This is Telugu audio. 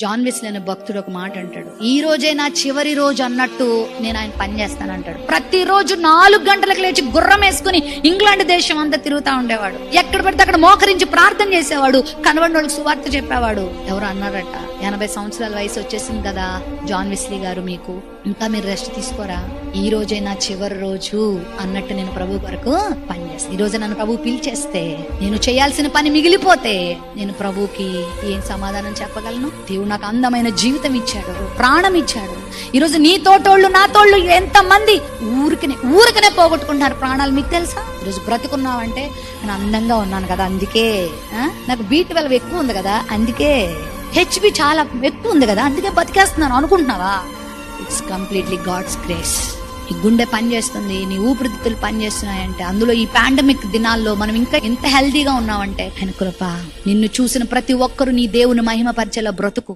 జాన్ వెస్లీ అనే భక్తుడు ఒక మాట అంటాడు, ఈ రోజే నా చివరి రోజు అన్నట్టు నేను ఆయన పని చేస్తానంటాడు. ప్రతిరోజు 4 గంటలకు లేచి గుర్రం వేసుకుని ఇంగ్లాండ్ దేశం అంతా తిరుగుతా ఉండేవాడు. ఎక్కడ పడితే అక్కడ మోకరించి ప్రార్థన చేసేవాడు, కనబడిన వాళ్ళకి సువార్త చెప్పేవాడు. ఎవరు అన్నారట, 80 సంవత్సరాల వయసు వచ్చేసింది కదా జాన్ వెస్లీ గారు, మీకు ఇంకా మీరు రెస్ట్ తీసుకోరా, ఈ రోజే నా చివరి రోజు అన్నట్టు నేను ప్రభు కొరకు పనిచేస్తాను. ఈ రోజు నన్ను ప్రభు పిలిచేస్తే, నేను చేయాల్సిన పని మిగిలిపోతే నేను ప్రభుకి ఏం సమాధానం చెప్పగలను? దేవుడు నాకు అందమైన జీవితం ఇచ్చాడు, ప్రాణం ఇచ్చాడు. ఈ రోజు నీ తోటోళ్ళు నా తోళ్ళు ఎంత మంది ఊరికనే పోగొట్టుకుంటున్నారు ప్రాణాలు, మీకు తెలుసా? ఈరోజు బ్రతుకున్నావంటే నేను అందంగా ఉన్నాను కదా అందుకే, నాకు B12 ఎక్కువ ఉంది కదా అందుకే, HB చాలా ఎక్కువ ఉంది కదా అందుకే బతికేస్తున్నాను అనుకుంటున్నావా? It's completely God's grace. నీ గుండె పనిచేస్తుంది, నీ ఊపిరితిత్తులు పనిచేస్తున్నాయంటే, అందులో ఈ పాండమిక్ దినాల్లో మనం ఇంకా ఎంత హెల్దీగా ఉన్నామంటే ఆయన కృప. నిన్ను చూసిన ప్రతి ఒక్కరు నీ దేవుని మహిమ పరిచేలా బ్రతుకు.